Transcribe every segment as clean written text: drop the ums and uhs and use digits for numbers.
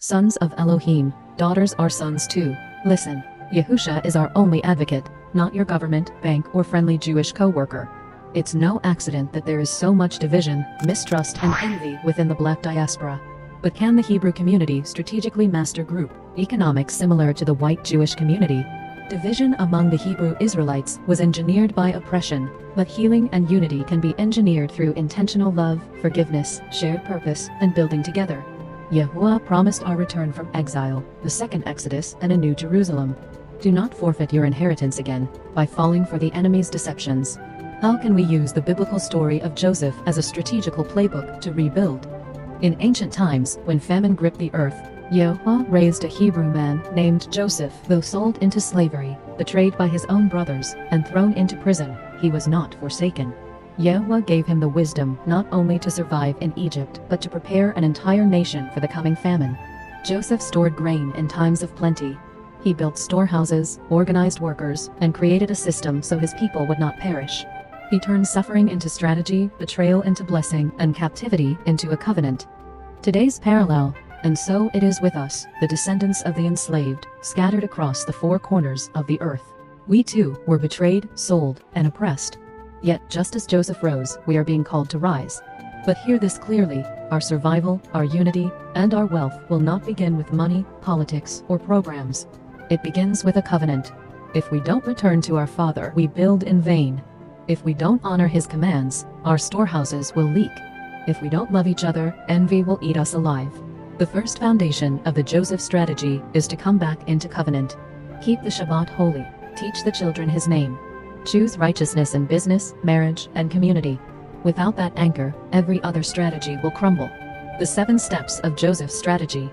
Sons of Elohim, daughters are sons too. Listen, Yahusha is our only advocate, not your government, bank or friendly Jewish co-worker. It's no accident that there is so much division, mistrust and envy within the black diaspora. But can the Hebrew community strategically master group economics similar to the white Jewish community? Division among the Hebrew Israelites was engineered by oppression, but healing and unity can be engineered through intentional love, forgiveness, shared purpose, and building together. Yahuwah promised our return from exile, the second Exodus, and a new Jerusalem. Do not forfeit your inheritance again by falling for the enemy's deceptions. How can we use the biblical story of Joseph as a strategical playbook to rebuild? In ancient times, when famine gripped the earth, Yahuwah raised a Hebrew man named Joseph. Though sold into slavery, betrayed by his own brothers, and thrown into prison, he was not forsaken. Yahuwah gave him the wisdom not only to survive in Egypt but to prepare an entire nation for the coming famine. Joseph stored grain in times of plenty. He built storehouses, organized workers, and created a system so his people would not perish. He turned suffering into strategy, betrayal into blessing, and captivity into a covenant. Today's parallel. And so it is with us, the descendants of the enslaved, scattered across the four corners of the earth. We too were betrayed, sold, and oppressed. Yet just as Joseph rose, we are being called to rise. But hear this clearly, our survival, our unity, and our wealth will not begin with money, politics, or programs. It begins with a covenant. If we don't return to our Father, we build in vain. If we don't honor His commands, our storehouses will leak. If we don't love each other, envy will eat us alive. The first foundation of the Joseph strategy is to come back into covenant. Keep the Shabbat holy, teach the children His name. Choose righteousness in business, marriage, and community. Without that anchor, every other strategy will crumble. The 7 steps of Joseph's strategy.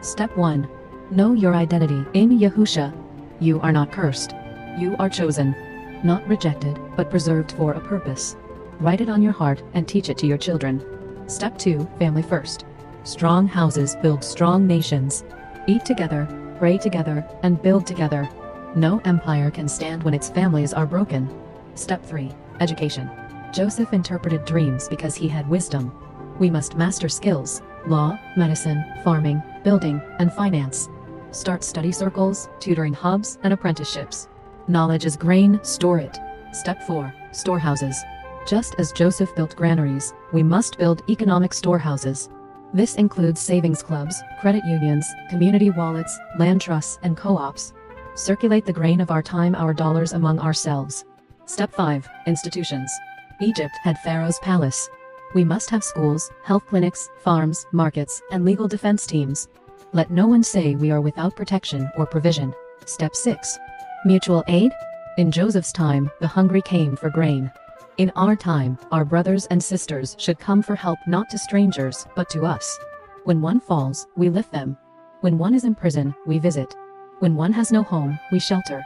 Step 1. Know your identity in Yahusha. You are not cursed. You are chosen. Not rejected, but preserved for a purpose. Write it on your heart and teach it to your children. Step 2. Family first. Strong houses build strong nations. Eat together, pray together, and build together. No empire can stand when its families are broken. Step 3. Education. Joseph interpreted dreams because he had wisdom. We must master skills: law, medicine, farming, building, and finance. Start study circles, tutoring hubs, and apprenticeships. Knowledge is grain, store it. Step 4. Storehouses. Just as Joseph built granaries, we must build economic storehouses. This includes savings clubs, credit unions, community wallets, land trusts, and co-ops. Circulate the grain of our time, our dollars among ourselves. Step 5. Institutions. Egypt had Pharaoh's palace. We must have schools, health clinics, farms, markets, and legal defense teams. Let no one say we are without protection or provision. Step 6. Mutual aid. In Joseph's time, the hungry came for grain. In our time, our brothers and sisters should come for help, not to strangers, but to us. When one falls, we lift them. When one is in prison, we visit. When one has no home, we shelter.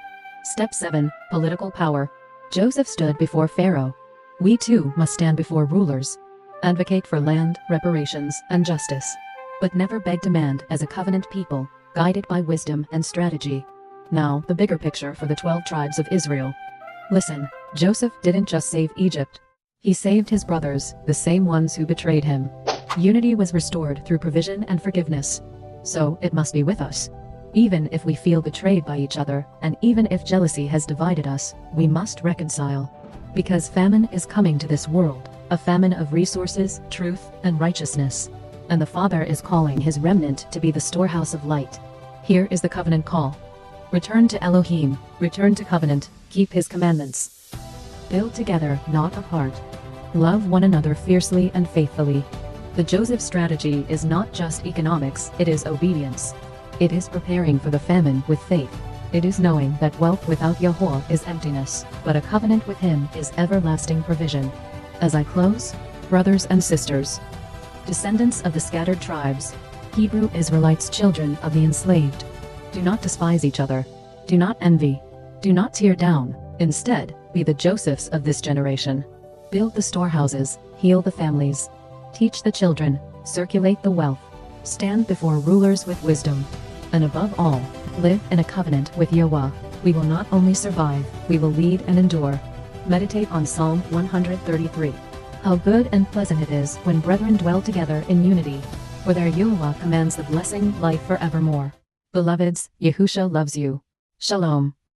Step 7. Political power. Joseph stood before Pharaoh. We too must stand before rulers. Advocate for land, reparations, and justice. But never beg demand as a covenant people, guided by wisdom and strategy. Now, the bigger picture for the 12 tribes of Israel. Listen, Joseph didn't just save Egypt. He saved his brothers, the same ones who betrayed him. Unity was restored through provision and forgiveness. So, it must be with us. Even if we feel betrayed by each other, and even if jealousy has divided us, we must reconcile. Because famine is coming to this world, a famine of resources, truth, and righteousness. And the Father is calling His remnant to be the storehouse of light. Here is the covenant call. Return to Elohim, return to covenant, keep His commandments. Build together, not apart. Love one another fiercely and faithfully. The Joseph strategy is not just economics, it is obedience. It is preparing for the famine with faith. It is knowing that wealth without Yahuwah is emptiness, but a covenant with Him is everlasting provision. As I close, brothers and sisters, descendants of the scattered tribes, Hebrew Israelites, children of the enslaved, do not despise each other. Do not envy. Do not tear down. Instead, be the Josephs of this generation. Build the storehouses, heal the families. Teach the children, circulate the wealth. Stand before rulers with wisdom. And above all, live in a covenant with Yahuwah. We will not only survive, we will lead and endure. Meditate on Psalm 133. How good and pleasant it is when brethren dwell together in unity. for their Yahuwah commands the blessing, life forevermore. Beloveds, Yahusha loves you. Shalom.